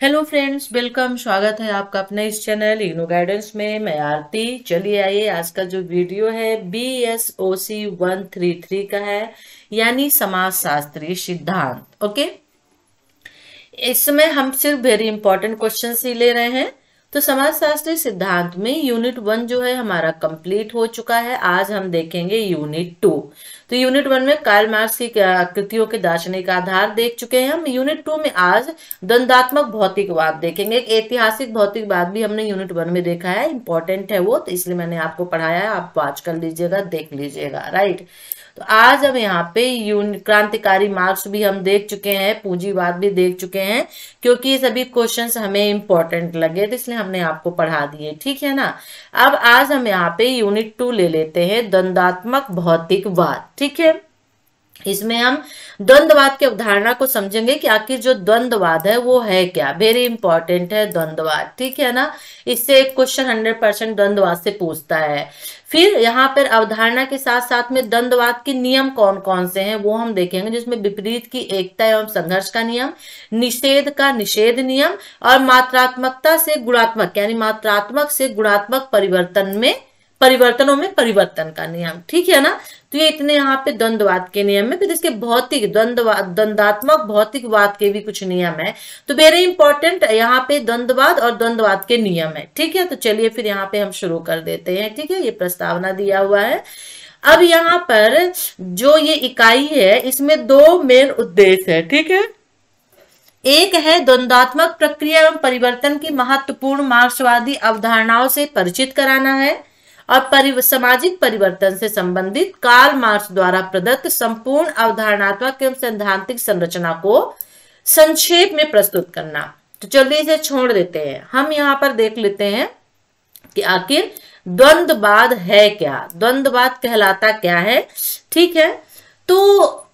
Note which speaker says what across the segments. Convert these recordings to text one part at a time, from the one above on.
Speaker 1: Hello friends, welcome. स्वागत है आपका अपने इस चैनल इग्नू गाइडेंस में। मैं आरती। चलिए आइए, आज का जो वीडियो है BSOC 133 का है, यानी समाजशास्त्रीय सिद्धांत। ओके, इसमें हम सिर्फ वेरी इंपॉर्टेंट क्वेश्चन ही ले रहे हैं। तो समाजशास्त्रीय सिद्धांत में यूनिट 1 जो है हमारा कंप्लीट हो चुका है। आज हम देखेंगे यूनिट 2। तो यूनिट 1 में कार्ल मार्क्स की कृतियों के दार्शनिक आधार देख चुके हैं हम। यूनिट 2 में आज द्वंद्वात्मक भौतिकवाद देखेंगे। एक ऐतिहासिक भौतिकवाद भी हमने यूनिट 1 में देखा है, इंपॉर्टेंट है वो, तो इसलिए मैंने आपको पढ़ाया है। आप वॉच कर लीजिएगा, देख लीजिएगा, राइट। तो आज हम यहाँ पे क्रांतिकारी मार्क्स भी हम देख चुके हैं, पूंजीवाद भी देख चुके हैं, क्योंकि ये सभी क्वेश्चंस हमें इंपॉर्टेंट लगे तो इसलिए हमने आपको पढ़ा दिए, ठीक है ना। अब आज हम यहाँ पे यूनिट 2 ले लेते हैं, द्वंद्वात्मक भौतिकवाद। ठीक है, इसमें हम द्वंद्ववाद की अवधारणा को समझेंगे कि आखिर जो द्वंद्ववाद है वो है क्या। वेरी इंपॉर्टेंट है द्वंद्ववाद, ठीक है ना। इससे एक क्वेश्चन 100% द्वंद्ववाद से पूछता है। फिर यहाँ पर अवधारणा के साथ साथ में द्वंद्ववाद के नियम कौन कौन से हैं वो हम देखेंगे, जिसमें विपरीत की एकता एवं संघर्ष का नियम, निषेध का निषेध नियम, और मात्रात्मकता से गुणात्मक यानी मात्रात्मक से गुणात्मक परिवर्तनों में परिवर्तन का नियम, ठीक है ना। तो ये इतने यहाँ पे द्वंद्ववाद के नियम है। फिर इसके भौतिक द्वंद्वात्मक भौतिकवाद के भी कुछ नियम है। तो वेरी इंपॉर्टेंट यहाँ पे द्वंद्ववाद और द्वंद्ववाद के नियम है, ठीक है। तो चलिए फिर यहाँ पे हम शुरू कर देते हैं, ठीक है। ये प्रस्तावना दिया हुआ है। अब यहाँ पर जो ये इकाई है इसमें दो मेन उद्देश्य है, ठीक है। एक है द्वंद्वात्मक प्रक्रिया एवं परिवर्तन की महत्वपूर्ण मार्क्सवादी अवधारणाओं से परिचित कराना है, और सामाजिक परिवर्तन से संबंधित कार्ल मार्क्स द्वारा प्रदत्त संपूर्ण अवधारणात्मक एवं सैद्धांतिक संरचना को संक्षेप में प्रस्तुत करना। तो चलिए इसे छोड़ देते हैं, हम यहाँ पर देख लेते हैं कि आखिर द्वंद्ववाद है क्या, द्वंद्ववाद कहलाता क्या है, ठीक है। तो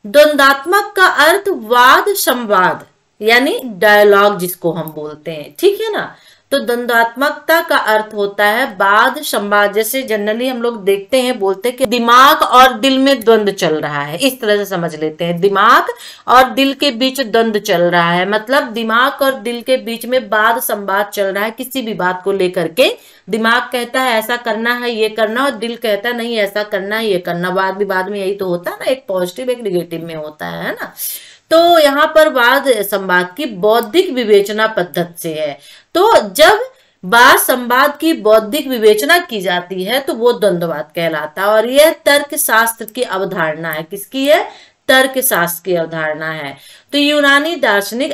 Speaker 1: द्वंद्वात्मक का अर्थ वाद संवाद यानी डायलॉग जिसको हम बोलते हैं, ठीक है ना। तो द्वंद्वात्मकता का अर्थ होता है वाद संवाद। जैसे जनरली हम लोग देखते हैं, बोलते हैं कि दिमाग और दिल में द्वंद्व चल रहा है, इस तरह से समझ लेते हैं। दिमाग और दिल के बीच द्वंद्व चल रहा है, मतलब दिमाग और दिल के बीच में वाद संवाद चल रहा है किसी भी बात को लेकर के। दिमाग कहता है ऐसा करना है, ये करना, और दिल कहता है नहीं ऐसा करना है, ये करना। वाद विवाद में यही तो होता है ना, एक पॉजिटिव एक निगेटिव में होता है ना। तो यहाँ पर वाद संवाद की बौद्धिक विवेचना पद्धति से है। तो जब वाद संवाद की बौद्धिक विवेचना की जाती है तो वो द्वंद्ववाद कहलाता है। और यह तर्क शास्त्र की अवधारणा है। किसकी है? तर्क शास्त्र की अवधारणा है। तो यूनानी दार्शनिक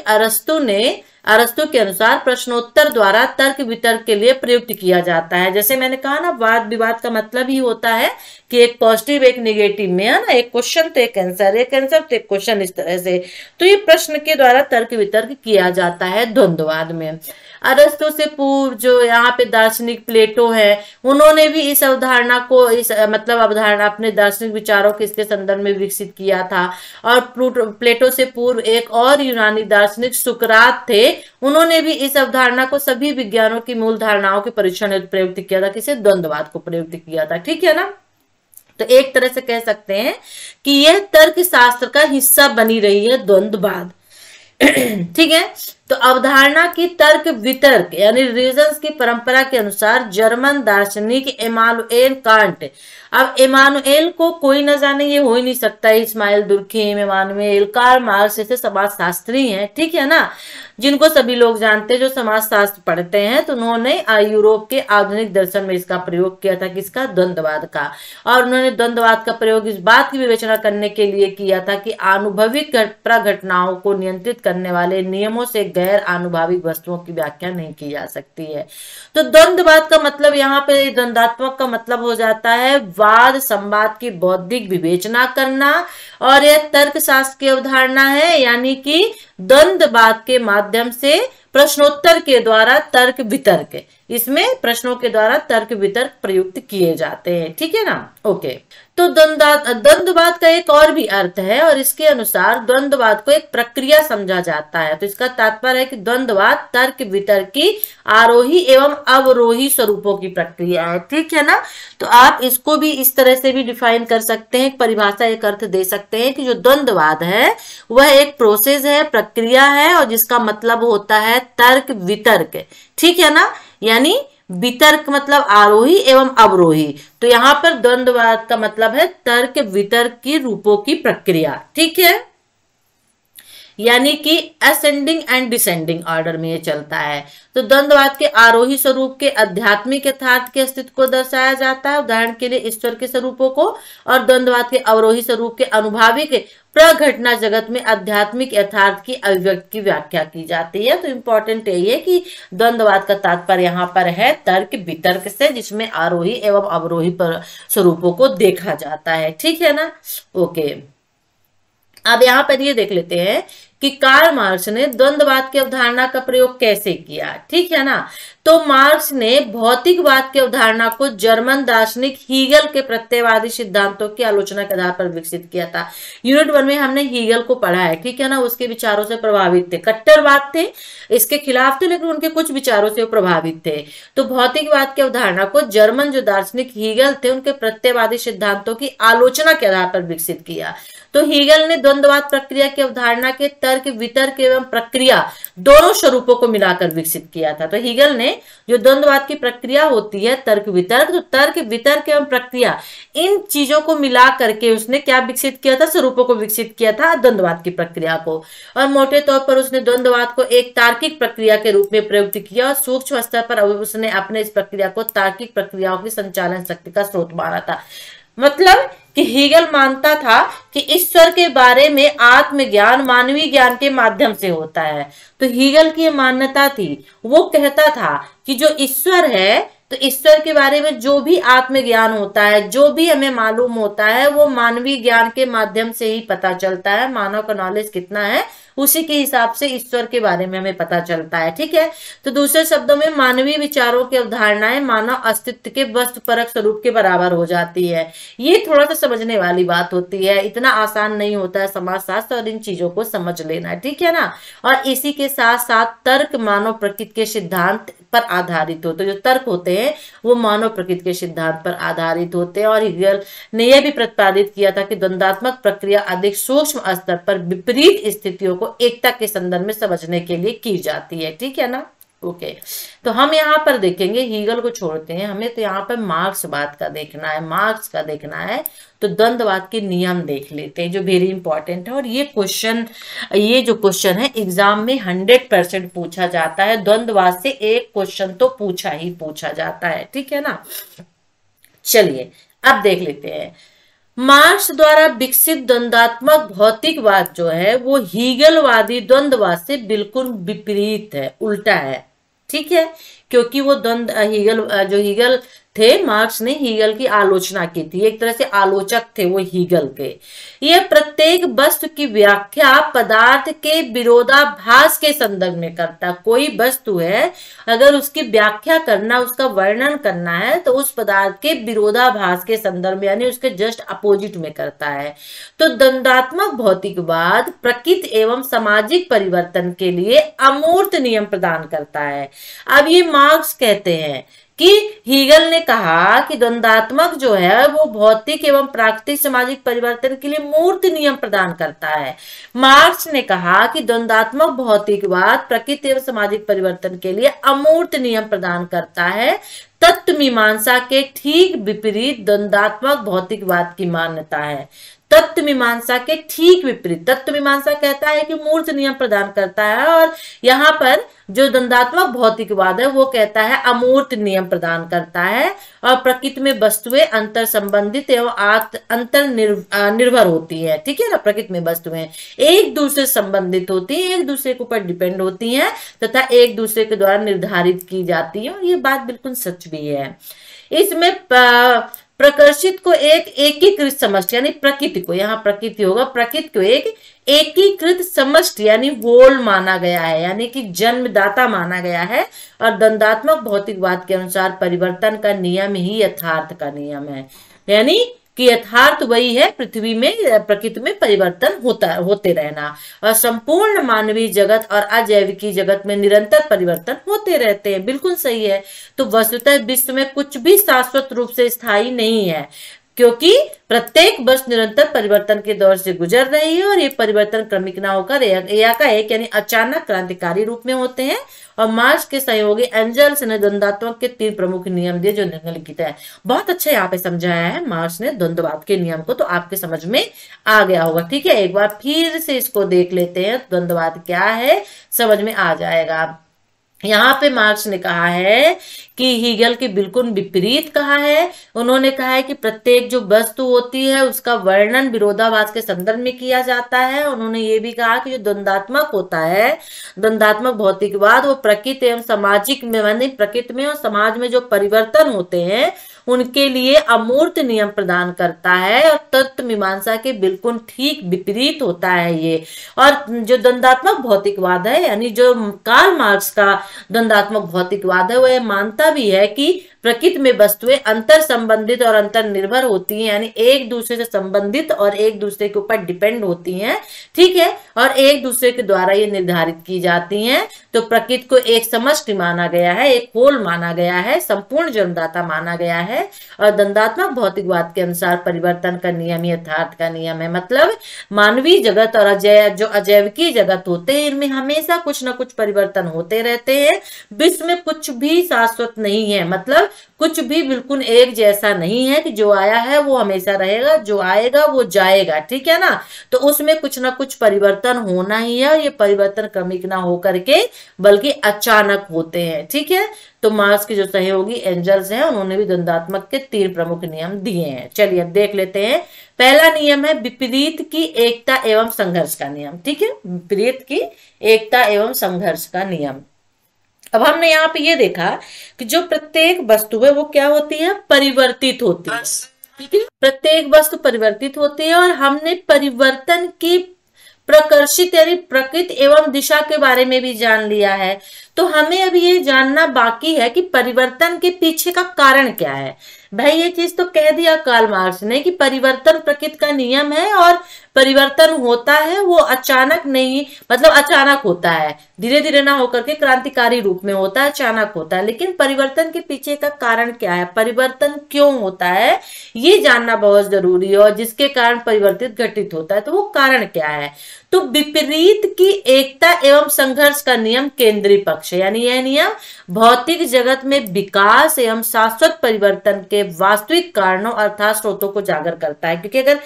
Speaker 1: अरस्तु के अनुसार प्रश्नोत्तर द्वारा तर्क वितर्क के लिए प्रयुक्त किया जाता है। जैसे मैंने कहा ना, वाद विवाद का मतलब ही होता है कि एक पॉजिटिव एक निगेटिव में, है ना, एक क्वेश्चन तो एक आंसर, एक आंसर तो एक क्वेश्चन, इस तरह से। तो ये प्रश्न के द्वारा तर्क वितर्क किया जाता है द्वंद्ववाद में। अरस्तु से पूर्व जो यहाँ पे दार्शनिक प्लेटो है, उन्होंने भी इस अवधारणा को अवधारणा अपने दार्शनिक विचारों के इसके संदर्भ में विकसित किया था। और प्लेटो से पूर्व एक और यूनानी दार्शनिक सुकरात थे, उन्होंने भी इस अवधारणा को सभी विज्ञानों की मूल धारणाओं के परीक्षण हेतु प्रयुक्त किया था। किसे? द्वंद्ववाद को प्रयुक्त किया था, ठीक है ना। तो एक तरह से कह सकते हैं कि यह तर्क शास्त्र का हिस्सा बनी रही है द्वंद्ववाद, ठीक है। तो अवधारणा की तर्क वितर्क यानी रीजंस की परंपरा के अनुसार जर्मन दार्शनिक इमानुएल कांट, अब इमानुएल को कोई न जाने, ये हो ही नहीं सकता, Emile Durkheim, Emmanuel, Karl Marx ऐसे समाजशास्त्री हैं, ठीक है ना, जिनको सभी लोग जानते हैं जो समाजशास्त्र पढ़ते हैं। तो उन्होंने यूरोप के आधुनिक दर्शन में इसका प्रयोग किया था, किसका? द्वंद्ववाद का। और उन्होंने द्वंद्ववाद का प्रयोग इस बात की विवेचना करने के लिए किया था कि आनुभविक घटनाओं को नियंत्रित करने वाले नियमों से गैर आनुभाविक वस्तुओं की व्याख्या नहीं की जा सकती है। तो द्वंद्ववाद का मतलब यहाँ पे द्वंद्वात्मक का मतलब हो जाता है वाद संवाद की बौद्धिक विवेचना करना, और यह तर्क शास्त्र की अवधारणा है, यानी कि द्वंद्ववाद के माध्यम से प्रश्नोत्तर के द्वारा तर्क वितर्क, इसमें प्रश्नों के द्वारा तर्क वितर्क प्रयुक्त किए जाते हैं, ठीक है ना। ओके, तो द्वंद्ववाद का एक और भी अर्थ है और इसके अनुसार द्वंद्ववाद को एक प्रक्रिया समझा जाता है। तो इसका तात्पर्य है कि द्वंद्ववाद तर्क वितर्क की आरोही एवं अवरोही स्वरूपों की प्रक्रिया है। ठीक है ना। तो आप इसको भी इस तरह से भी डिफाइन कर सकते हैं, परिभाषा एक अर्थ दे सकते हैं कि जो द्वंद्ववाद है वह एक प्रोसेस है, प्रक्रिया है और जिसका मतलब होता है तर्क वितर्क। ठीक है ना। यानी वितर्क मतलब आरोही एवं अवरोही। तो यहां पर द्वंद्ववाद का मतलब है तर्क वितर्क की रूपों की प्रक्रिया। ठीक है। यानी कि असेंडिंग एंड डिसेंडिंग ऑर्डर में ये चलता है। तो द्वंद्ववाद के आरोही स्वरूप के आध्यात्मिक यथार्थ के अस्तित्व को दर्शाया जाता है, उदाहरण के लिए ईश्वर के स्वरूपों को, और द्वंद्ववाद के अवरोही स्वरूप के अनुभाविक प्रघटना जगत में आध्यात्मिक यथार्थ की अभिव्यक्ति की व्याख्या की जाती है। तो इंपॉर्टेंट यही है कि द्वंद्ववाद का तात्पर्य यहाँ पर है तर्क वितर्क से, जिसमें आरोही एवं अवरोही पर स्वरूपों को देखा जाता है। ठीक है ना। ओके, अब यहाँ पर ये देख लेते हैं कि कार्ल मार्क्स ने द्वंद्ववाद की अवधारणा का प्रयोग कैसे किया। ठीक है ना। तो मार्क्स ने भौतिकवाद की अवधारणा को जर्मन दार्शनिक हीगल के प्रत्ययवादी सिद्धांतों की आलोचना के आधार पर विकसित किया था। यूनिट 1 में हमने हीगल को पढ़ा है। ठीक है ना। उसके विचारों से प्रभावित थे, कट्टरवाद थे, इसके खिलाफ थे, लेकिन उनके कुछ विचारों से प्रभावित थे। तो भौतिकवाद की अवधारणा को जर्मन जो दार्शनिक हीगल थे उनके प्रत्ययवादी सिद्धांतों की आलोचना के आधार पर विकसित किया। तो हीगल ने द्वंद्ववाद प्रक्रिया की अवधारणा के तर्क वितर्क एवं प्रक्रिया दोनों स्वरूपों को मिलाकर विकसित किया था। तो हीगल ने जो द्वंद्ववाद की प्रक्रिया होती है तर्क वितर्क, तो तर्क वितर्क एवं प्रक्रिया इन चीजों को मिला करके उसने क्या विकसित किया था, स्वरूपों को विकसित किया था द्वंद्ववाद की प्रक्रिया को। और मोटे तौर पर उसने द्वंद्ववाद को एक तार्किक प्रक्रिया के रूप में प्रयुक्त किया और सूक्ष्म स्तर पर उसने अपने इस प्रक्रिया को तार्किक प्रक्रियाओं की संचालन शक्ति का स्रोत माना था। मतलब कि हीगल मानता था कि ईश्वर के बारे में आत्मज्ञान मानवीय ज्ञान के माध्यम से होता है। तो हीगल की मान्यता थी, वो कहता था कि जो ईश्वर है, तो ईश्वर के बारे में जो भी आत्मज्ञान होता है, जो भी हमें मालूम होता है, वो मानवीय ज्ञान के माध्यम से ही पता चलता है। मानव का नॉलेज कितना है उसी के हिसाब से ईश्वर के बारे में हमें पता चलता है। ठीक है। तो दूसरे शब्दों में मानवीय विचारों की अवधारणाएं मानव अस्तित्व के वस्तुपरक स्वरूप के बराबर हो जाती है। ये थोड़ा सा समझने वाली बात होती है, इतना आसान नहीं होता है समाजशास्त्र और इन चीजों को समझ लेना। ठीक है ना। और इसी के साथ साथ तर्क मानव प्रकृति के सिद्धांत पर आधारित होते हैं। जो तर्क होते हैं वो मानव प्रकृति के सिद्धांत पर आधारित होते हैं। और हीगल ने यह भी प्रतिपादित किया था कि द्वंद्वात्मक प्रक्रिया अधिक सूक्ष्म स्तर पर विपरीत स्थितियों को एकता के संदर्भ में समझने के लिए की जाती है। ठीक है ना। ओके, तो हम यहाँ पर देखेंगे, हीगल को छोड़ते हैं, हमें तो यहाँ पर मार्क्सवाद का देखना है, मार्क्स का देखना है। तो द्वंद्ववाद के नियम देख लेते हैं जो वेरी इंपॉर्टेंट है। और ये जो क्वेश्चन है एग्जाम में 100% पूछा जाता है। द्वंद्ववाद से एक क्वेश्चन तो पूछा ही पूछा जाता है। ठीक है ना। चलिए अब देख लेते हैं। मार्क्स द्वारा विकसित द्वंद्वात्मक भौतिकवाद जो है वो हीगलवादी द्वंद्ववाद से बिल्कुल विपरीत है, उल्टा है। ठीक है। क्योंकि वो हीगल थे, मार्क्स ने हीगल की आलोचना की थी, एक तरह से आलोचक थे वो हीगल के। यह प्रत्येक वस्तु की व्याख्या पदार्थ के विरोधाभास के संदर्भ में करता। कोई वस्तु है, अगर उसकी व्याख्या करना, उसका वर्णन करना है तो उस पदार्थ के विरोधाभास के संदर्भ में, यानी उसके जस्ट अपोजिट में करता है। तो द्वंद्वात्मक भौतिकवाद प्रकृति एवं सामाजिक परिवर्तन के लिए अमूर्त नियम प्रदान करता है। अब ये मार्क्स कहते हैं कि हीगल ने कहा कि द्वंद्वात्मक जो है वो भौतिक एवं प्राकृतिक सामाजिक परिवर्तन के लिए मूर्त नियम प्रदान करता है। मार्क्स ने कहा कि द्वंद्वात्मक भौतिकवाद प्रकृति एवं सामाजिक परिवर्तन के लिए अमूर्त नियम प्रदान करता है। तत्व मीमांसा के ठीक विपरीत द्वंद्वात्मक भौतिकवाद की मान्यता है। तत्व मीमांसा के ठीक विपरीत, तत्व मीमांसा कहता है कि मूर्त नियम प्रदान करता है, और यहाँ पर जो द्वंद्वात्मक भौतिकवाद है वो कहता है अमूर्त नियम प्रदान करता है। और प्रकृति में वस्तुएं अंतर संबंधित एवं अंतर निर्भर होती है। ठीक है ना। प्रकृति में वस्तुएं एक दूसरे से संबंधित होती है, एक दूसरे के ऊपर डिपेंड होती हैं तथा एक दूसरे के द्वारा निर्धारित की जाती है। और ये बात बिल्कुल सच भी है। इसमें प्रकर्षित को एक एकीकृत समष्टि, यानी प्रकृति को, यहाँ प्रकृति होगा, प्रकृति को एक एकीकृत समष्टि यानी होल माना गया है, यानी कि जन्मदाता माना गया है। और द्वंद्वात्मक भौतिकवाद के अनुसार परिवर्तन का नियम ही यथार्थ का नियम है। यानी कि यथार्थ वही है, पृथ्वी में प्रकृति में परिवर्तन होते रहना, और संपूर्ण मानवीय जगत और अजैविकी जगत में निरंतर परिवर्तन होते रहते हैं। बिल्कुल सही है। तो वस्तुतः विश्व में कुछ भी शाश्वत रूप से स्थायी नहीं है, क्योंकि प्रत्येक वस्तु निरंतर परिवर्तन के दौर से गुजर रही है, और ये परिवर्तन क्रमिक ना होकर एकाएक यानी अचानक क्रांतिकारी रूप में होते हैं। और मार्क्स के सहयोगी एंजल्स ने द्वंद्वात्मक के 3 प्रमुख नियम दिए जो निम्नलिखित है। बहुत अच्छा यहाँ पे समझाया है मार्क्स ने द्वंद्ववाद के नियम को, तो आपके समझ में आ गया होगा। ठीक है, एक बार फिर से इसको देख लेते हैं, द्वंद्ववाद क्या है समझ में आ जाएगा। यहाँ पे मार्क्स ने कहा है कि हीगल के बिल्कुल विपरीत कहा है। उन्होंने कहा है कि प्रत्येक जो वस्तु होती है उसका वर्णन विरोधाभास के संदर्भ में किया जाता है। उन्होंने ये भी कहा कि जो द्वंद्वात्मक होता है, द्वंद्वात्मक भौतिकवाद, वो प्रकृति एवं सामाजिक में यानी प्रकृति में और समाज में जो परिवर्तन होते हैं उनके लिए अमूर्त नियम प्रदान करता है, और तत्व मीमांसा के बिल्कुल ठीक विपरीत होता है ये। और जो द्वंद्वात्मक भौतिकवाद है यानी जो कार्ल मार्क्स का द्वंद्वात्मक भौतिकवाद है, वह मानता भी है कि प्रकृति में वस्तुएं अंतर संबंधित और अंतर निर्भर होती हैं, यानी एक दूसरे से संबंधित और एक दूसरे के ऊपर डिपेंड होती हैं। ठीक है, और एक दूसरे के द्वारा ये निर्धारित की जाती हैं। तो प्रकृति को एक समष्टि माना गया है, एक होल माना गया है, संपूर्ण जन्मदाता माना गया है। और द्वंद्वात्मक भौतिकवाद के अनुसार परिवर्तन का नियम यथार्थ का नियम है। मतलब मानवीय जगत और जो अजैविकी जगत होते हैं, इनमें हमेशा कुछ ना कुछ परिवर्तन होते रहते हैं। विश्व में कुछ भी शाश्वत नहीं है, मतलब कुछ भी बिल्कुल एक जैसा नहीं है कि जो आया है वो हमेशा रहेगा, जो आएगा वो जाएगा। ठीक है ना, तो उसमें कुछ ना कुछ परिवर्तन होना ही है, और ये परिवर्तन क्रमिक ना होकर के बल्कि अचानक होते हैं। ठीक है, तो मार्क्स के जो सहयोगी एंजल्स हैं उन्होंने भी द्वंद्वात्मक के 3 प्रमुख नियम दिए हैं। चलिए अब देख लेते हैं। पहला नियम है विपरीत की एकता एवं संघर्ष का नियम। ठीक है, विपरीत की एकता एवं संघर्ष का नियम। अब हमने यहाँ पे ये देखा कि जो प्रत्येक वस्तु है वो क्या होती है, परिवर्तित होती है। ठीक है, प्रत्येक वस्तु परिवर्तित होती है, और हमने परिवर्तन की प्रकर्षित यानी प्रकृति एवं दिशा के बारे में भी जान लिया है। तो हमें अभी ये जानना बाकी है कि परिवर्तन के पीछे का कारण क्या है। भाई ये चीज तो कह दिया कार्ल मार्क्स ने कि परिवर्तन प्रकृति का नियम है, और परिवर्तन होता है वो अचानक नहीं, मतलब अचानक होता है, धीरे धीरे ना होकर के क्रांतिकारी रूप में होता है, अचानक होता है। लेकिन परिवर्तन के पीछे का कारण क्या है, परिवर्तन क्यों होता है, ये जानना बहुत जरूरी है। और जिसके कारण परिवर्तित घटित होता है तो वो कारण क्या है। तो विपरीत की एकता एवं संघर्ष का नियम केंद्रीय पक्ष है, यानी यह नियम भौतिक जगत में विकास एवं शाश्वत परिवर्तन के वास्तविक कारणों अर्थात स्रोतों को जागर करता है। क्योंकि अगर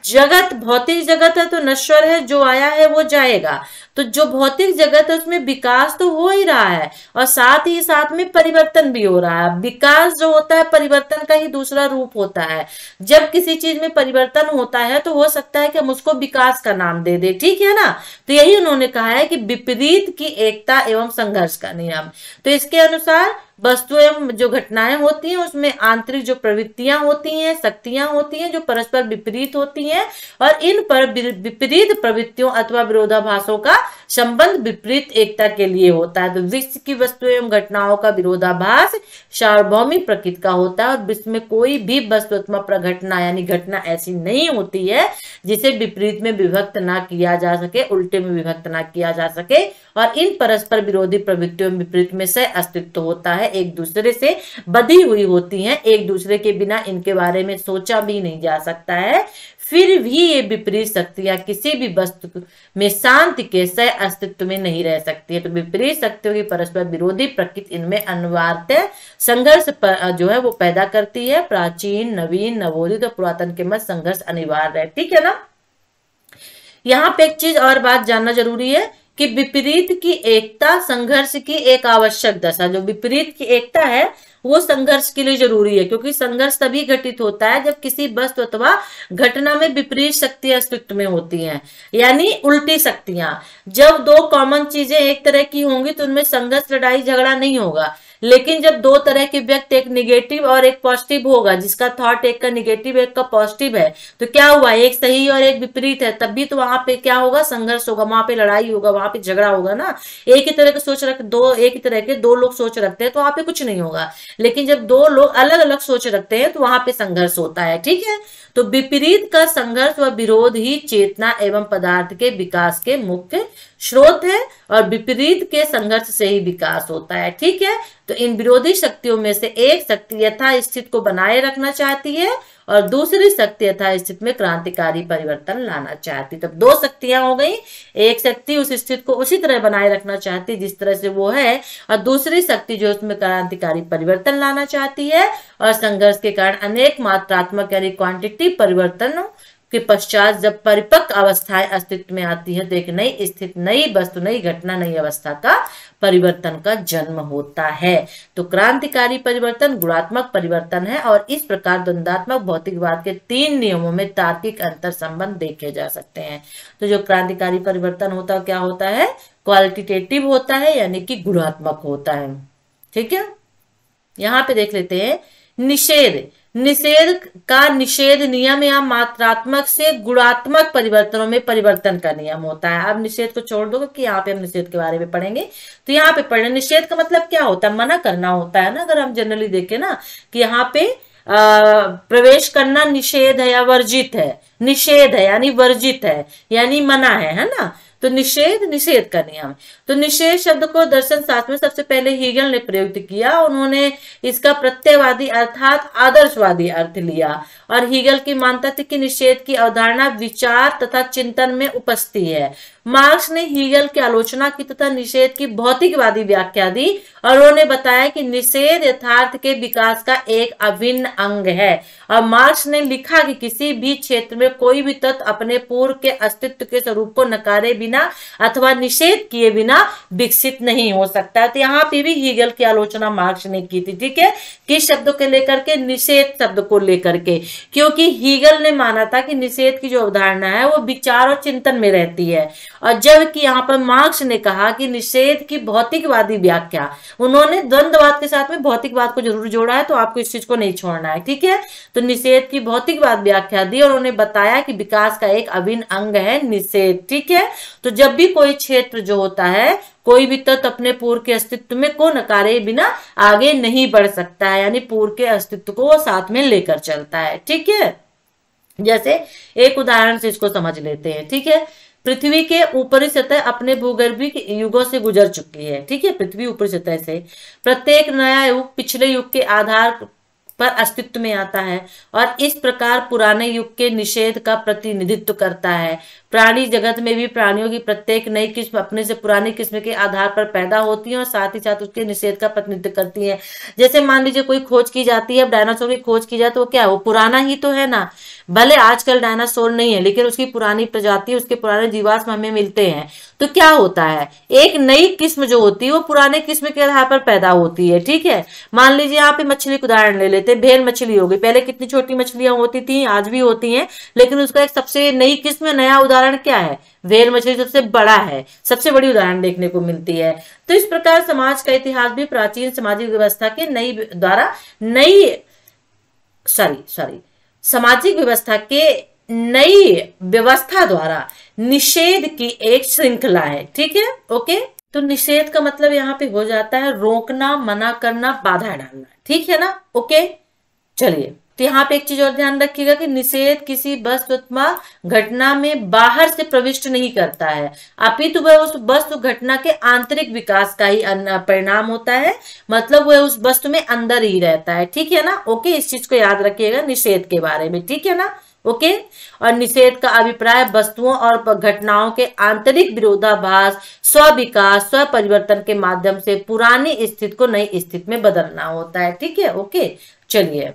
Speaker 1: जगत भौतिक जगत है तो नश्वर है, जो आया है वो जाएगा, तो जो भौतिक जगत है उसमें विकास तो हो ही रहा है, और साथ ही साथ में परिवर्तन भी हो रहा है। विकास जो होता है परिवर्तन का ही दूसरा रूप होता है। जब किसी चीज में परिवर्तन होता है तो हो सकता है कि हम उसको विकास का नाम दे दे। ठीक है ना, तो यही उन्होंने कहा है कि विपरीत की एकता एवं संघर्ष का नियम। तो इसके अनुसार वस्तुएं जो घटनाएं होती हैं उसमें आंतरिक जो प्रवृत्तियां होती हैं, शक्तियां होती हैं जो परस्पर विपरीत होती हैं, और इन पर विपरीत प्रवृत्तियों अथवा विरोधाभासों का संबंध विपरीत एकता के लिए होता है। तो विश्व की वस्तुएं एवं घटनाओं का विरोधाभास सार्वभौमिक प्रकृति का होता है, और विश्व में कोई भी वस्तु अथवा प्रघटना यानी घटना ऐसी नहीं होती है जिसे विपरीत में विभक्त ना किया जा सके, उल्टे में विभक्त ना किया जा सके। और इन परस्पर विरोधी प्रवृत्तियों में विपरीत में सह अस्तित्व होता है, एक दूसरे से बधी हुई होती हैं, एक दूसरे के बिना इनके बारे में सोचा भी नहीं जा सकता है। फिर भी ये विपरीत शक्तियां किसी भी वस्तु में शांति के सह अस्तित्व में नहीं रह सकती है। तो विपरीत शक्तियों की परस्पर विरोधी प्रकृति इनमें अनिवार्य संघर्ष जो है वो पैदा करती है। प्राचीन, नवीन, नवोदित और पुरातन के मध्य संघर्ष अनिवार्य है। ठीक है ना, यहाँ पे एक चीज और बात जानना जरूरी है कि विपरीत की एकता संघर्ष की एक आवश्यक दशा। जो विपरीत की एकता है वो संघर्ष के लिए जरूरी है, क्योंकि संघर्ष तभी घटित होता है जब किसी वस्तु अथवा घटना में विपरीत शक्तियां अस्तित्व में होती हैं, यानी उल्टी शक्तियां। जब दो कॉमन चीजें एक तरह की होंगी तो उनमें संघर्ष, लड़ाई झगड़ा नहीं होगा। लेकिन जब दो तरह के व्यक्ति, एक निगेटिव और एक पॉजिटिव होगा, जिसका थॉट एक का निगेटिव एक का पॉजिटिव है, तो क्या हुआ, एक सही और एक विपरीत है, तब भी तो वहां पे क्या होगा, संघर्ष होगा, वहां पे लड़ाई होगा, वहां पे झगड़ा होगा ना। एक ही तरह के सोच रख दो एक ही तरह के दो लोग सोच रखते हैं तो वहां पे कुछ नहीं होगा, लेकिन जब दो लोग अलग अलग सोच रखते हैं तो वहां पे संघर्ष होता है। ठीक है, तो विपरीत का संघर्ष व विरोध ही चेतना एवं पदार्थ के विकास के मुख्य स्रोत है, और विपरीत के संघर्ष से ही विकास होता है। ठीक है, तो इन विरोधी शक्तियों में से एक शक्ति यथास्थिति को बनाए रखना चाहती है और दूसरी शक्ति यथास्थिति में क्रांतिकारी परिवर्तन लाना चाहती है। तब दो शक्तियां हो गई, एक शक्ति उस स्थिति को उसी तरह बनाए रखना चाहती जिस तरह से वो है, और दूसरी शक्ति जो उसमें क्रांतिकारी परिवर्तन लाना चाहती है, और संघर्ष के कारण अनेक मात्रात्मक यानी क्वांटिटिव परिवर्तनों के पश्चात जब परिपक्व अवस्थाएं अस्तित्व में आती है तो एक नई स्थिति, नई वस्तु, नई घटना, नई अवस्था का परिवर्तन का जन्म होता है। तो क्रांतिकारी परिवर्तन गुणात्मक परिवर्तन है, और इस प्रकार द्वंद्वात्मक भौतिकवाद के 3 नियमों में तार्किक अंतर संबंध देखे जा सकते हैं। तो जो क्रांतिकारी परिवर्तन होता है क्या होता है, क्वालिटेटिव होता है, यानी कि गुणात्मक होता है। ठीक है, यहां पे देख लेते हैं निषेध। निषेध का निषेध नियम या मात्रात्मक से गुणात्मक परिवर्तनों में परिवर्तन का नियम होता है। अब निषेध को छोड़ दो क्योंकि यहाँ पे हम निषेध के बारे में पढ़ेंगे, तो यहाँ पे पढ़े निषेध का मतलब क्या होता है, मना करना होता है ना। अगर हम जनरली देखें ना कि यहाँ पे प्रवेश करना निषेध है या वर्जित है, निषेध है यानी वर्जित है यानी मना है ना। तो निषेध, निषेध का नियम। तो निषेध शब्द को दर्शन शास्त्र में सबसे पहले हीगल ने प्रयुक्त किया। उन्होंने इसका प्रत्ययवादी अर्थात आदर्शवादी अर्थ लिया, और हीगल की मानता थी कि निषेध की अवधारणा विचार तथा चिंतन में उपस्थित है। मार्क्स ने हीगल की आलोचना की तथा निषेध की भौतिकवादी व्याख्या दी, और उन्होंने बताया कि निषेध यथार्थ के विकास का एक अभिन्न अंग है। और मार्क्स ने लिखा कि किसी भी क्षेत्र में कोई भी तत्व अपने पूर्व के अस्तित्व के स्वरूप को नकारे बिना अथवा निषेध किए बिना विकसित नहीं हो सकता। तो यहाँ पे भी हीगल की आलोचना मार्क्स ने की थी। ठीक है, किस शब्द को लेकर के, निषेध शब्द को लेकर के, क्योंकि हीगल ने माना था कि निषेध की जो अवधारणा है वो विचार और चिंतन में रहती है, और जबकि यहाँ पर मार्क्स ने कहा कि निषेध की भौतिकवादी व्याख्या, उन्होंने द्वंद्ववाद के साथ में भौतिकवाद को जरूर जोड़ा है, तो आपको इस चीज को नहीं छोड़ना है। ठीक है, तो निषेध की भौतिकवाद व्याख्या दी, और उन्होंने बताया कि विकास का एक अभिन्न अंग है निषेध। ठीक है, तो जब भी कोई क्षेत्र जो होता है, कोई भी तत्व अपने पूर्व के अस्तित्व में को नकारे बिना आगे नहीं बढ़ सकता है, यानी पूर्व के अस्तित्व को वो साथ में लेकर चलता है। ठीक है, जैसे एक उदाहरण से इसको समझ लेते हैं। ठीक है, पृथ्वी के ऊपरी सतह अपने भूगर्भिक युगों से गुजर चुकी है। ठीक है, पृथ्वी ऊपरी सतह से, प्रत्येक नया युग पिछले युग के आधार पर अस्तित्व में आता है, और इस प्रकार पुराने युग के निषेध का प्रतिनिधित्व करता है। प्राणी जगत में भी प्राणियों की प्रत्येक नई किस्म अपने से पुरानी किस्म के आधार पर पैदा होती है और साथ ही साथ उसके निषेध का प्रतिनिधित्व करती है। जैसे मान लीजिए कोई खोज की जाती है, अब डायनासोर की खोज की जाए तो वो क्या है, वो पुराना ही तो है ना। भले आजकल डायनासोर नहीं है, लेकिन उसकी पुरानी प्रजाति, उसके पुराने जीवाश्म हमें मिलते हैं। तो क्या होता है, एक नई किस्म जो होती है वो पुराने किस्म के आधार पर पैदा होती है। ठीक है, मान लीजिए यहाँ पे मछली का उदाहरण ले लेते हैं, भेल मछली हो गई। पहले कितनी छोटी मछलियां होती थी, आज भी होती हैं, लेकिन उसका एक सबसे नई किस्म, नया उदाहरण क्या है, व्हेल मछली सबसे बड़ा है, सबसे बड़ी उदाहरण देखने को मिलती है। तो इस प्रकार समाज का इतिहास भी प्राचीन सामाजिक व्यवस्था के सामाजिक व्यवस्था के नई व्यवस्था द्वारा निषेध की एक श्रृंखला है। ठीक है, ओके। तो निषेध का मतलब यहाँ पे हो जाता है रोकना, मना करना, बाधा डालना। ठीक है ना, ओके। चलिए, तो यहाँ पे एक चीज और ध्यान रखिएगा कि निषेध किसी वस्तु अथवा घटना में बाहर से प्रविष्ट नहीं करता है, अपितु वह उस वस्तु घटना के आंतरिक विकास का ही परिणाम होता है। मतलब वह उस वस्तु में अंदर ही रहता है। ठीक है ना, ओके। इस चीज को याद रखिएगा निषेध के बारे में। ठीक है ना, ओके। और निषेध का अभिप्राय वस्तुओं और घटनाओं के आंतरिक विरोधाभास, स्व विकास, स्व परिवर्तन के माध्यम से पुरानी स्थिति को नई स्थिति में बदलना होता है। ठीक है, ओके। चलिए,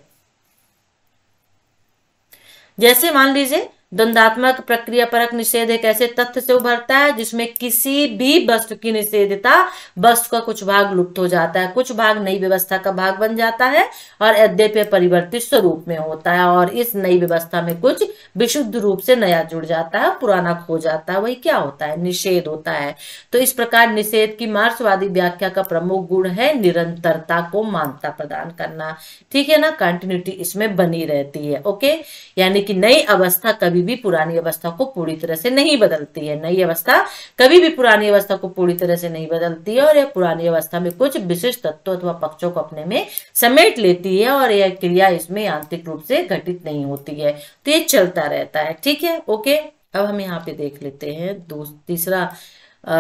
Speaker 1: जैसे मान लीजिए द्वंद्वात्मक प्रक्रिया परक निषेध एक ऐसे तथ्य से उभरता है जिसमें किसी भी वस्तु की निषेधता वस्तु का कुछ भाग लुप्त हो जाता है, कुछ भाग नई व्यवस्था का भाग बन जाता है और यद्यपि परिवर्तित स्वरूप में होता है, और इस नई व्यवस्था में कुछ विशुद्ध रूप से नया जुड़ जाता है, पुराना खो जाता है। वही क्या होता है? निषेध होता है। तो इस प्रकार निषेध की मार्क्सवादी व्याख्या का प्रमुख गुण है निरंतरता को मान्यता प्रदान करना। ठीक है ना, कंटिन्यूटी इसमें बनी रहती है। ओके, यानी कि नई अवस्था कभी भी पुरानी अवस्था को पूरी तरह से नहीं बदलती है। नई अवस्था कभी भी पुरानी अवस्था को पूरी तरह से नहीं बदलती है और यह पुरानी अवस्था में कुछ विशिष्ट तत्वों अथवा पक्षों को अपने में समेट लेती है और यह क्रिया इसमें आंतरिक रूप से घटित नहीं होती है। तो ये चलता रहता है। ठीक है, ओके। अब हम यहाँ पे देख लेते हैं तीसरा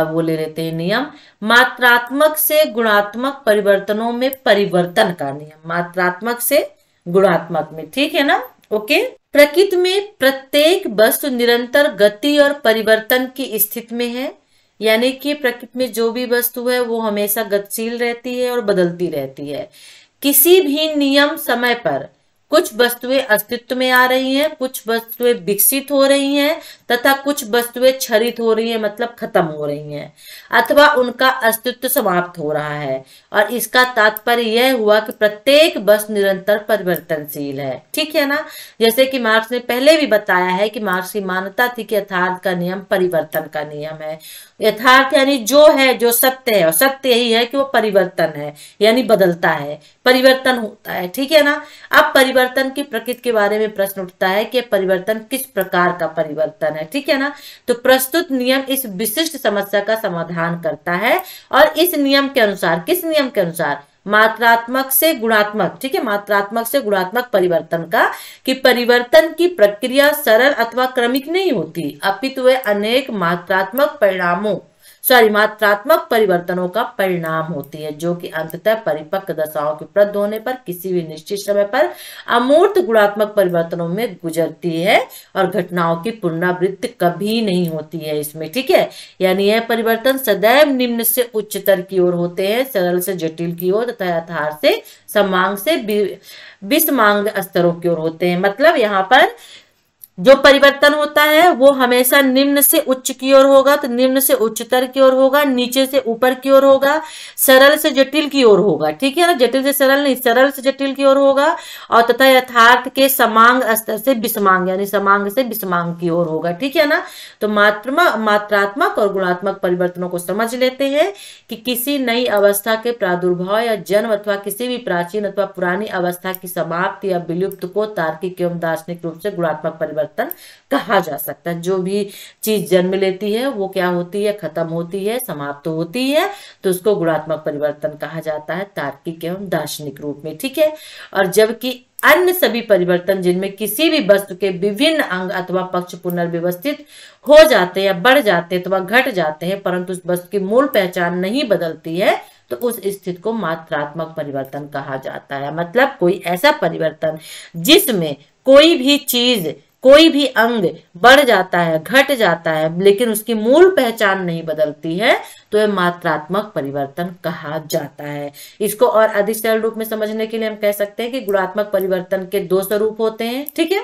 Speaker 1: वो ले लेते हैं नियम, मात्रात्मक से गुणात्मक परिवर्तनों में परिवर्तन का नियम। मात्रात्मक से गुणात्मक में, ठीक है ना, ओके। प्रकृति में प्रत्येक वस्तु निरंतर गति और परिवर्तन की स्थिति में है, यानी कि प्रकृति में जो भी वस्तु है वो हमेशा गतिशील रहती है और बदलती रहती है। किसी भी नियम समय पर कुछ वस्तुएं अस्तित्व में आ रही हैं, कुछ वस्तुएं विकसित हो रही हैं तथा कुछ वस्तुएं क्षरित हो रही हैं, मतलब खत्म हो रही हैं अथवा उनका अस्तित्व समाप्त हो रहा है। और इसका तात्पर्य यह हुआ कि प्रत्येक वस्तु निरंतर परिवर्तनशील है। ठीक है ना, जैसे कि मार्क्स ने पहले भी बताया है कि मार्क्स की मान्यता थी कि यथार्थ का नियम परिवर्तन का नियम है। यथार्थ यानी जो है, जो सत्य है, और सत्य यही है कि वो परिवर्तन है, यानी बदलता है, परिवर्तन होता है। ठीक है ना। अब परिवर्तन की प्रकृति के बारे में प्रश्न उठता है कि परिवर्तन किस प्रकार का परिवर्तन है। ठीक है ना, तो प्रस्तुत नियम इस विशिष्ट समस्या का समाधान करता है और इस नियम के अनुसार, किस नियम के अनुसार? मात्रात्मक से गुणात्मक, ठीक है, मात्रात्मक से गुणात्मक परिवर्तन का, कि परिवर्तन की प्रक्रिया सरल अथवा क्रमिक नहीं होती, अपितु वे अनेक मात्रात्मक परिवर्तनों का परिणाम होती है, जो कि अंततः परिपक्व दशाओं की प्रद होने पर किसी भी निश्चित समय पर अमूर्त गुणात्मक परिवर्तनों में गुजरती है और घटनाओं की पुनरावृत्ति कभी नहीं होती है इसमें। ठीक है, यानी यह परिवर्तन सदैव निम्न से उच्चतर की ओर होते हैं, सरल से जटिल की ओर तथा यथार्थ से समांग से विषमांग स्तरों की ओर होते हैं। मतलब यहाँ पर जो परिवर्तन होता है वो हमेशा निम्न से उच्च की ओर होगा, तो निम्न से उच्चतर की ओर होगा, नीचे से ऊपर की ओर होगा, सरल से जटिल की ओर होगा। ठीक है ना, जटिल से सरल नहीं, सरल से जटिल की ओर होगा, और तथा यथार्थ के समांग स्तर से विषमांग यानी समांग से विषमांग की ओर होगा। ठीक है ना, तो मात्रात्मक और गुणात्मक परिवर्तनों को समझ लेते हैं कि किसी नई अवस्था के प्रादुर्भाव या जन्म अथवा किसी भी प्राचीन अथवा पुरानी अवस्था की समाप्ति या विलुप्त को तार्किक एवं दार्शनिक रूप से गुणात्मक परिवर्तन कहा जा सकता है। जो भी चीज जन्म लेती है वो क्या होती है? खत्म होती है, समाप्त होती है, तो उसको गुणात्मक परिवर्तन कहा जाता है तार्किक एवं दार्शनिक रूप में। ठीक है, और जबकि अन्य सभी परिवर्तन जिनमें किसी भी वस्तु के विभिन्न अंग अथवा पक्ष पुनर्व्यवस्थित हो जाते हैं या बढ़ जाते हैं अथवा घट जाते हैं, परंतु उस वस्तु की मूल पहचान नहीं बदलती है, तो उस स्थिति को मात्रात्मक परिवर्तन कहा जाता है। मतलब कोई ऐसा परिवर्तन जिसमें कोई भी चीज, कोई भी अंग बढ़ जाता है, घट जाता है, लेकिन उसकी मूल पहचान नहीं बदलती है, तो यह मात्रात्मक परिवर्तन कहा जाता है। इसको और अधिक सरल रूप में समझने के लिए हम कह सकते हैं कि गुणात्मक परिवर्तन के दो स्वरूप होते हैं। ठीक है,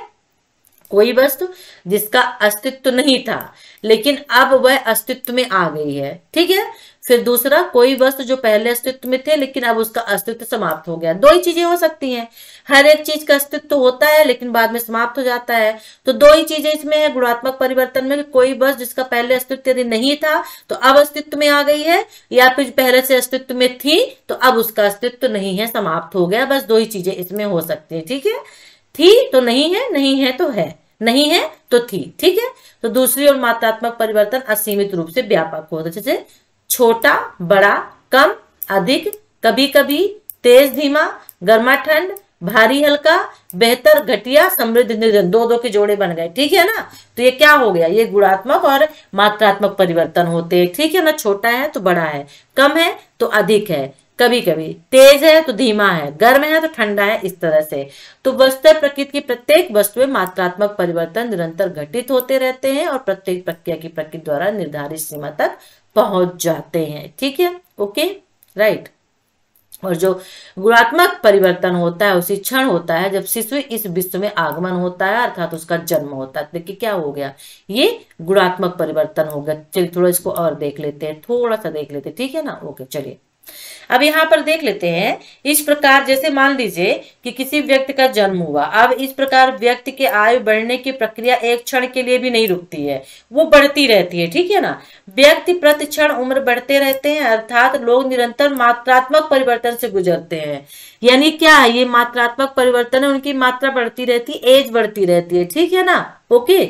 Speaker 1: कोई वस्तु जिसका अस्तित्व नहीं था लेकिन अब वह अस्तित्व में आ गई है। ठीक है, फिर दूसरा, कोई वस्तु जो पहले अस्तित्व में थे लेकिन अब उसका अस्तित्व समाप्त हो गया। दो ही चीजें हो सकती हैं, हर एक चीज का अस्तित्व होता है लेकिन बाद में समाप्त हो जाता है। तो दो ही चीजें इसमें है गुणात्मक परिवर्तन में, कोई वस्तु जिसका पहले अस्तित्व यदि नहीं था तो अब अस्तित्व में आ गई है, या फिर पहले से अस्तित्व में थी तो अब उसका अस्तित्व नहीं है, समाप्त हो गया। बस दो ही चीजें इसमें हो सकती है। ठीक है, थी तो नहीं है, नहीं है तो है, नहीं है तो थी। ठीक है, तो दूसरी ओर मात्रात्मक परिवर्तन असीमित रूप से व्यापक होता है, जैसे छोटा बड़ा, कम अधिक, कभी कभी, तेज धीमा, गर्मा ठंड, भारी हल्का, बेहतर घटिया, समृद्ध निर्धन, दो दो के जोड़े बन गए। ठीक है ना, तो ये क्या हो गया? ये गुणात्मक और मात्रात्मक परिवर्तन होते हैं। ठीक है ना, छोटा है तो बड़ा है, कम है तो अधिक है, कभी कभी तेज है तो धीमा है, गर्म है तो ठंडा है, इस तरह से। तो वस्तु प्रकृति की प्रत्येक वस्तु में मात्रात्मक परिवर्तन निरंतर घटित होते रहते हैं और प्रत्येक प्रक्रिया की प्रकृति द्वारा निर्धारित सीमा तक पहुंच जाते हैं। ठीक है, ओके, राइट। और जो गुणात्मक परिवर्तन होता है उसी क्षण होता है जब शिशु इस विश्व में आगमन होता है, अर्थात उसका जन्म होता है। देखिए क्या हो गया, ये गुणात्मक परिवर्तन हो गया। चलिए थोड़ा इसको और देख लेते हैं, थोड़ा सा देख लेते हैं, ठीक है ना। ओके चलिए अब यहाँ पर देख लेते हैं। इस प्रकार जैसे मान लीजिए कि किसी व्यक्ति का जन्म हुआ, अब इस प्रकार व्यक्ति के आयु बढ़ने की प्रक्रिया एक क्षण के लिए भी नहीं रुकती है, वो बढ़ती रहती है, ठीक है ना। व्यक्ति प्रति क्षण उम्र बढ़ते रहते हैं, अर्थात लोग निरंतर मात्रात्मक परिवर्तन से गुजरते हैं। यानी क्या है, ये मात्रात्मक परिवर्तन है, उनकी मात्रा बढ़ती रहती है, एज बढ़ती रहती है, ठीक है ना। ओके,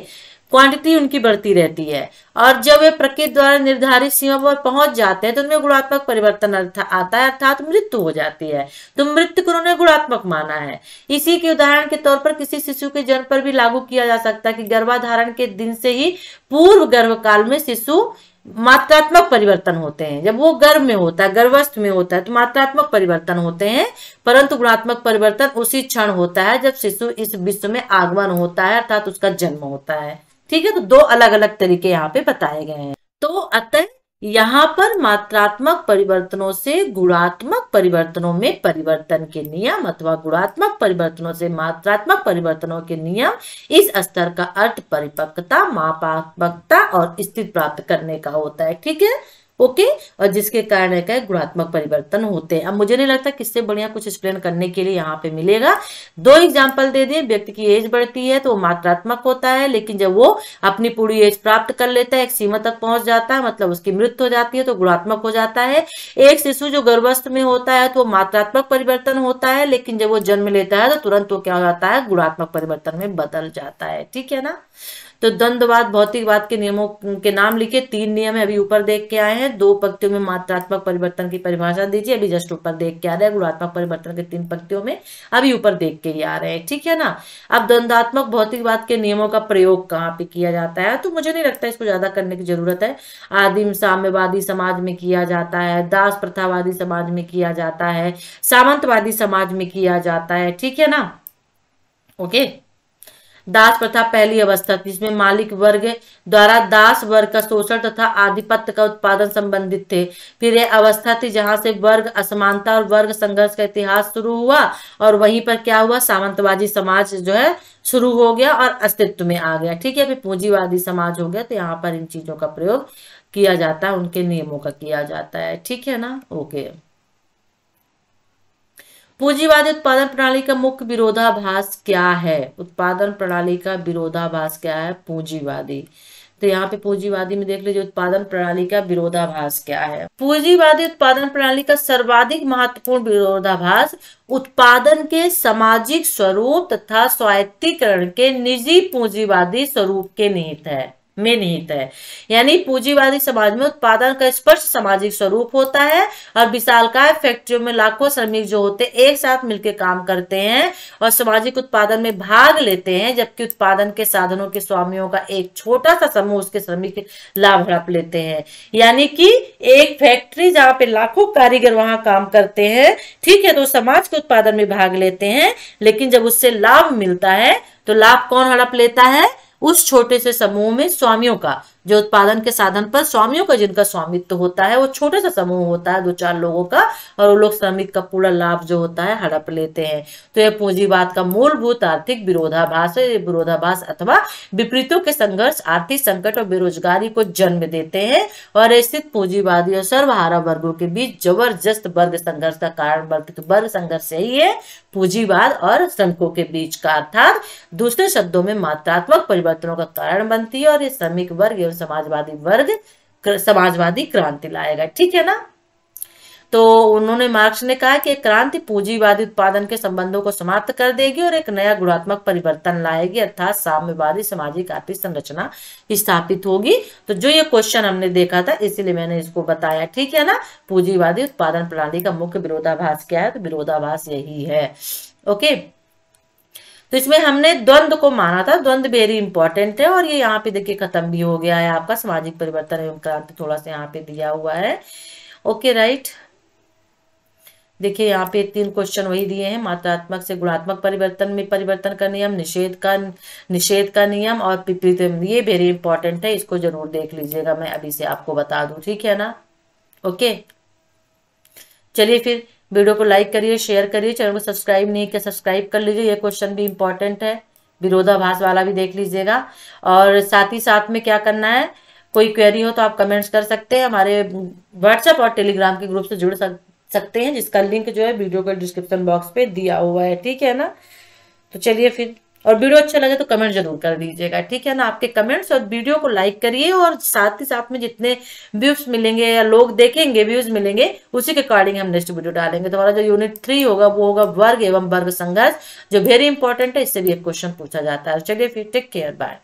Speaker 1: क्वांटिटी उनकी बढ़ती रहती है। और जब वे प्रकृति द्वारा निर्धारित सीमा पर पहुंच जाते हैं तो उनमें गुणात्मक परिवर्तन आता है, अर्थात मृत्यु हो जाती है। तो मृत्यु को उन्होंने गुणात्मक माना है। इसी के उदाहरण के तौर पर किसी शिशु के जन्म पर भी लागू किया जा सकता है कि गर्भाधारण के दिन से ही पूर्व गर्भकाल में शिशु मात्रात्मक परिवर्तन होते हैं। जब वो गर्भ में होता है, गर्भस्थ में होता है, तो मात्रात्मक परिवर्तन होते हैं, परंतु गुणात्मक परिवर्तन उसी क्षण होता है जब शिशु इस विश्व में आगमन होता है, अर्थात उसका जन्म होता है। ठीक है, तो दो अलग अलग तरीके यहाँ पे बताए गए हैं। तो अतः यहाँ पर मात्रात्मक परिवर्तनों से गुणात्मक परिवर्तनों में परिवर्तन के नियम अथवा गुणात्मक परिवर्तनों से मात्रात्मक परिवर्तनों के नियम, इस स्तर का अर्थ परिपक्वता, मापात्मकता और स्थिति प्राप्त करने का होता है। ठीक है, ओके। और जिसके कारण क्या है, गुणात्मक परिवर्तन होते हैं। अब मुझे नहीं लगता किससे बढ़िया कुछ एक्सप्लेन करने के लिए यहाँ पे मिलेगा। दो एग्जांपल दे दिए। व्यक्ति की एज बढ़ती है तो वो मात्रात्मक होता है, लेकिन जब वो अपनी पूरी एज प्राप्त कर लेता है, एक सीमा तक पहुंच जाता है, मतलब उसकी मृत्यु हो जाती है, तो गुणात्मक हो जाता है। एक शिशु जो गर्भस्थ में होता है तो वो मात्रात्मक परिवर्तन होता है, लेकिन जब वो जन्म लेता है तो तुरंत वो क्या हो जाता है, गुणात्मक परिवर्तन में बदल जाता है। ठीक है ना। तो द्वंद्ववाद भौतिकवाद के नियमों के नाम लिखे, 3 नियम है, अभी ऊपर देख के आए हैं। 2 पंक्तियों में मात्रात्मक परिवर्तन की परिभाषा दीजिए, अभी जस्ट ऊपर देख के आ रहे हैं। गुणात्मक परिवर्तन के 3 पंक्तियों में अभी ऊपर देख के ही आ रहे हैं। ठीक है ना। अब द्वंद्वात्मक भौतिकवाद के नियमों का प्रयोग कहाँ पे किया जाता है, तो मुझे नहीं लगता इसको ज्यादा करने की जरूरत है। आदिम साम्यवादी समाज में किया जाता है, दास प्रथावादी समाज में किया जाता है, सामंतवादी समाज में किया जाता है। ठीक है ना। ओके। दास प्रथा पहली अवस्था थी जिसमें मालिक वर्ग द्वारा दास वर्ग का शोषण तथा आधिपत्य का उत्पादन संबंधित थे। फिर यह अवस्था थी जहां से वर्ग असमानता और वर्ग संघर्ष का इतिहास शुरू हुआ, और वहीं पर क्या हुआ, सामंतवादी समाज जो है शुरू हो गया और अस्तित्व में आ गया। ठीक है, फिर पूंजीवादी समाज हो गया। तो यहाँ पर इन चीजों का प्रयोग किया जाता है, उनके नियमों का किया जाता है। ठीक है ना। ओके। पूंजीवादी उत्पादन प्रणाली का मुख्य विरोधाभास क्या है, उत्पादन प्रणाली का विरोधाभास क्या है, पूंजीवादी। तो यहाँ पे पूंजीवादी में देख लीजिए उत्पादन प्रणाली का विरोधाभास क्या है। पूंजीवादी उत्पादन प्रणाली का सर्वाधिक महत्वपूर्ण विरोधाभास उत्पादन के सामाजिक स्वरूप तथा स्वायत्तीकरण के निजी पूंजीवादी स्वरूप के निहित है। यानी पूंजीवादी समाज में उत्पादन का स्पष्ट सामाजिक स्वरूप होता है और विशालकाय फैक्ट्रियों में लाखों श्रमिक जो होते हैं एक साथ मिलकर काम करते हैं और सामाजिक उत्पादन में भाग लेते हैं, जबकि उत्पादन के साधनों के स्वामियों का एक छोटा सा समूह उसके श्रमिक लाभ हड़प लेते हैं। यानी कि एक फैक्ट्री जहां पे लाखों कारीगर वहां काम करते हैं, ठीक है, तो समाज के उत्पादन में भाग लेते हैं, लेकिन जब उससे लाभ मिलता है तो लाभ कौन हड़प लेता है, उस छोटे से समूह में स्वामियों का, जो उत्पादन के साधन पर स्वामियों का जिनका स्वामित्व होता है, वो छोटे सा समूह होता है 2-4 लोगों का, और वो लोग श्रमिक का पूरा लाभ जो होता है हड़प लेते हैं। तो यह पूंजीवाद का मूलभूत आर्थिक विरोधाभास है। ये विरोधाभास अथवा विपरीतों के संघर्ष आर्थिक संकट और बेरोजगारी को जन्म देते हैं और स्थित पूंजीवादी और सर्वहारा वर्गों के बीच जबरदस्त वर्ग संघर्ष का कारण बनते। तो वर्ग संघर्ष यही है पूंजीवाद और श्रमिकों के बीच का, अर्थात दूसरे शब्दों में मात्रात्मक परिवर्तनों का कारण बनती है, और ये श्रमिक वर्ग समाजवादी क्रांति लाएगा। ठीक है ना। तो उन्होंने मार्क्स ने कहा कि क्रांति पूंजीवादी उत्पादन के संबंधों को समाप्त कर देगी और एक नया गुणात्मक परिवर्तन लाएगी, अर्थात साम्यवादी सामाजिक आर्थिक संरचना स्थापित होगी। तो जो ये क्वेश्चन हमने देखा था इसीलिए मैंने इसको बताया। ठीक है ना। पूंजीवादी उत्पादन प्रणाली का मुख्य विरोधाभास क्या है, तो विरोधाभास यही है। ओके। तो इसमें हमने द्वंद्व को माना था, द्वंद्व वेरी इंपॉर्टेंट है, और ये यहाँ पे देखिए खत्म भी हो गया है आपका। सामाजिक परिवर्तन एवं क्रांति थोड़ा सा यहाँ पे दिया हुआ है। Okay right. देखिए यहाँ पे 3 क्वेश्चन वही दिए हैं, मात्रात्मक से गुणात्मक परिवर्तन में परिवर्तन का नियम, निषेध का नियम और विपरीत। ये वेरी इंपॉर्टेंट है, इसको जरूर देख लीजिएगा, मैं अभी से आपको बता दूं। ठीक है ना। ओके। चलिए फिर वीडियो को लाइक करिए, शेयर करिए, चैनल को सब्सक्राइब नहीं किया सब्सक्राइब कर लीजिए। ये क्वेश्चन भी इंपॉर्टेंट है, विरोधाभास वाला भी देख लीजिएगा। और साथ ही साथ में क्या करना है, कोई क्वेरी हो तो आप कमेंट्स कर सकते हैं, हमारे व्हाट्सएप और टेलीग्राम के ग्रुप से जुड़ सकते हैं, जिसका लिंक जो है वीडियो के डिस्क्रिप्शन बॉक्स पे दिया हुआ है, ठीक है ना। तो चलिए फिर, और वीडियो अच्छा लगे तो कमेंट जरूर कर दीजिएगा, ठीक है ना। आपके कमेंट्स और वीडियो को लाइक करिए, और साथ ही साथ में जितने व्यूज मिलेंगे या लोग देखेंगे, व्यूज मिलेंगे, उसी के अकॉर्डिंग हम नेक्स्ट वीडियो डालेंगे। तो हमारा जो यूनिट 3 होगा वो होगा वर्ग एवं वर्ग संघर्ष, जो वेरी इंपॉर्टेंट है, इससे भी एक क्वेश्चन पूछा जाता है। चलिए फिर, टेक केयर, बाय।